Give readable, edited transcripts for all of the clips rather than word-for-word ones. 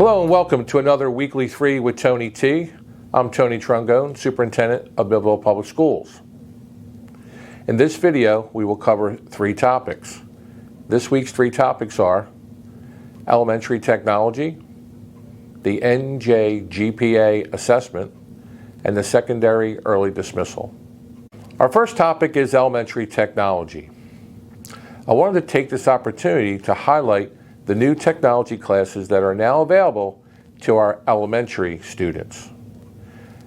Hello and welcome to another Weekly 3 with Tony T. I'm Tony Trongone, Superintendent of Millville Public Schools. In this video, we will cover 3 topics. This week's 3 topics are elementary technology, the NJGPA assessment, and the secondary early dismissal. Our first topic is elementary technology. I wanted to take this opportunity to highlight the new technology classes that are now available to our elementary students.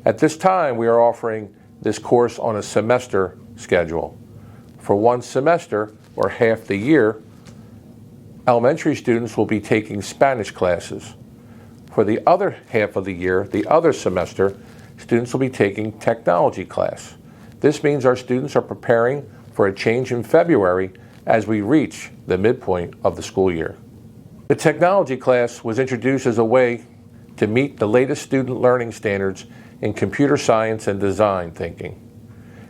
At this time, we are offering this course on a semester schedule. For one semester, or half the year, elementary students will be taking Spanish classes. For the other half of the year, the other semester, students will be taking technology class. This means our students are preparing for a change in February as we reach the midpoint of the school year. The technology class was introduced as a way to meet the latest student learning standards in computer science and design thinking.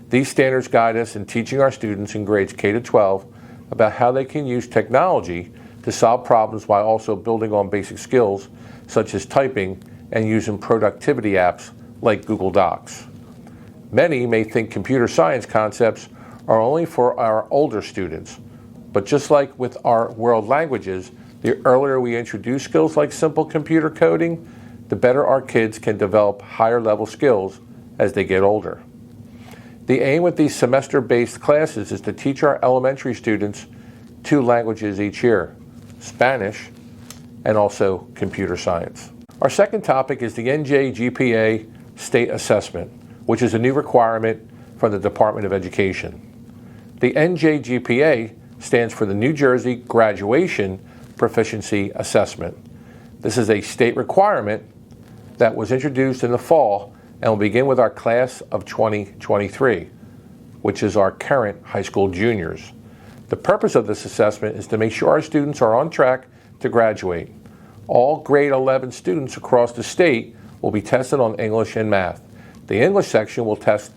These standards guide us in teaching our students in grades K to 12 about how they can use technology to solve problems while also building on basic skills such as typing and using productivity apps like Google Docs. Many may think computer science concepts are only for our older students, but just like with our world languages, the earlier we introduce skills like simple computer coding, the better our kids can develop higher level skills as they get older. The aim with these semester-based classes is to teach our elementary students 2 languages each year, Spanish and also computer science. Our second topic is the NJGPA State Assessment, which is a new requirement from the Department of Education. The NJGPA stands for the New Jersey Graduation Proficiency Assessment. This is a state requirement that was introduced in the fall and will begin with our class of 2023, which is our current high school juniors. The purpose of this assessment is to make sure our students are on track to graduate. All grade 11 students across the state will be tested on English and math. The English section will test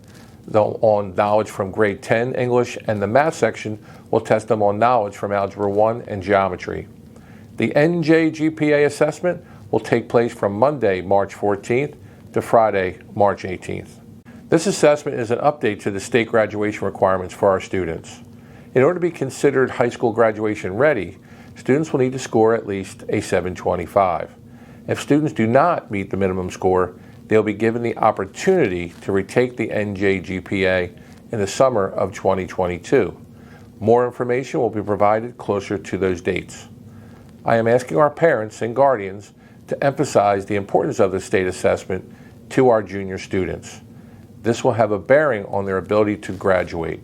them on knowledge from grade 10 English, and the math section will test them on knowledge from Algebra 1 and Geometry. The NJGPA assessment will take place from Monday, March 14th to Friday, March 18th. This assessment is an update to the state graduation requirements for our students. In order to be considered high school graduation ready, students will need to score at least a 725. If students do not meet the minimum score, they'll be given the opportunity to retake the NJGPA in the summer of 2022. More information will be provided closer to those dates. I am asking our parents and guardians to emphasize the importance of the state assessment to our junior students. This will have a bearing on their ability to graduate.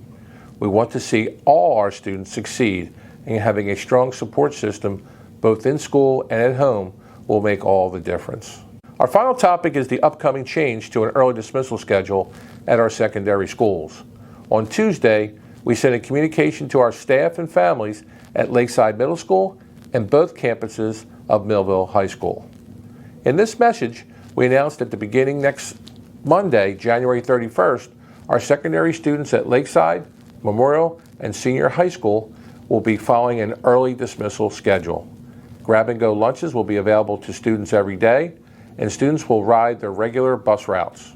We want to see all our students succeed, and having a strong support system both in school and at home will make all the difference. Our final topic is the upcoming change to an early dismissal schedule at our secondary schools. On Tuesday, we sent a communication to our staff and families at Lakeside Middle School and both campuses of Millville High School. In this message, we announced that beginning next Monday, January 31st, our secondary students at Lakeside, Memorial, and Senior High School will be following an early dismissal schedule. Grab-and-go lunches will be available to students every day, and students will ride their regular bus routes.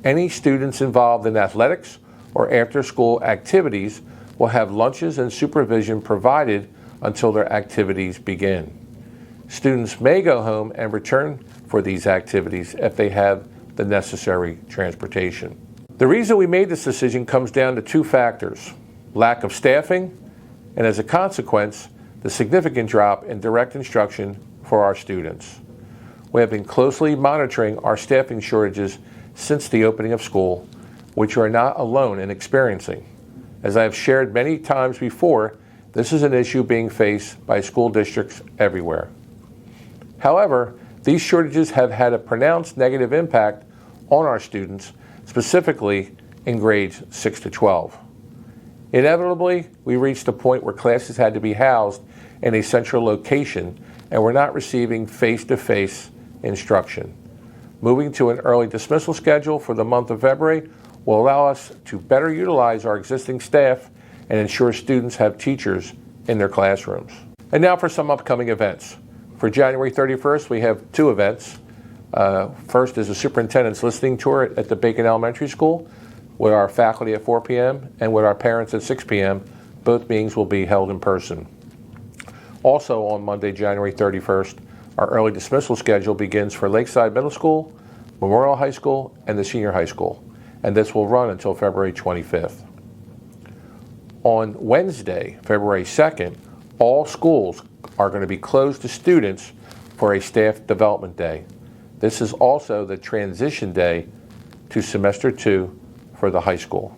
Any students involved in athletics or after-school activities will have lunches and supervision provided until their activities begin. Students may go home and return for these activities if they have the necessary transportation. The reason we made this decision comes down to 2 factors: lack of staffing, and as a consequence, the significant drop in direct instruction for our students. We have been closely monitoring our staffing shortages since the opening of school, which we are not alone in experiencing. As I have shared many times before, this is an issue being faced by school districts everywhere. However, these shortages have had a pronounced negative impact on our students, specifically in grades 6 to 12. Inevitably, we reached a point where classes had to be housed in a central location and were not receiving face-to-face instruction. Moving to an early dismissal schedule for the month of February will allow us to better utilize our existing staff and ensure students have teachers in their classrooms. And now for some upcoming events. For January 31st, we have two events. First is a superintendent's listening tour at the Bacon Elementary School with our faculty at 4 p.m. and with our parents at 6 p.m. Both meetings will be held in person. Also on Monday, January 31st, our early dismissal schedule begins for Lakeside Middle School, Memorial High School, and the Senior High School, and this will run until February 25th. On Wednesday, February 2nd, all schools are going to be closed to students for a staff development day. This is also the transition day to semester 2 for the high school.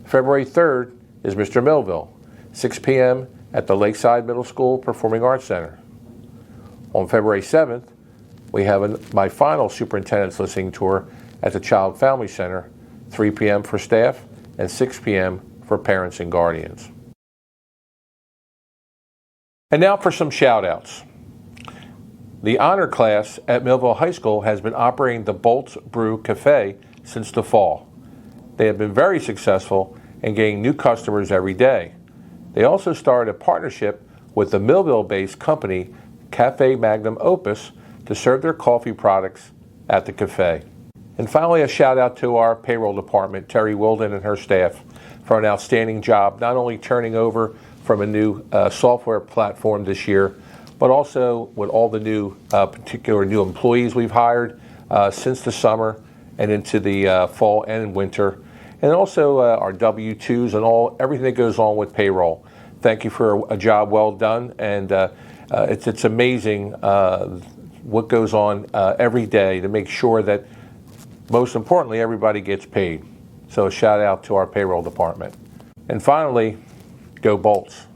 February 3rd is Mr. Millville, 6 p.m. at the Lakeside Middle School Performing Arts Center. On February 7th, we have my final superintendent's listening tour at the Child Family Center, 3 p.m. for staff and 6 p.m. for parents and guardians. And now for some shout-outs. The honor class at Millville High School has been operating the Bolt's Brew Cafe since the fall. They have been very successful and gaining new customers every day. They also started a partnership with the Millville-based company Cafe Magnum Opus to serve their coffee products at the cafe. And finally, a shout out to our payroll department, Terry Wilden and her staff, for an outstanding job, not only turning over from a new software platform this year, but also with all the new particular new employees we've hired since the summer and into the fall and winter, and also our W-2s and everything that goes on with payroll. Thank you for a job well done, and it's amazing what goes on every day to make sure that, most importantly, everybody gets paid. So a shout out to our payroll department. And finally, go Bolts.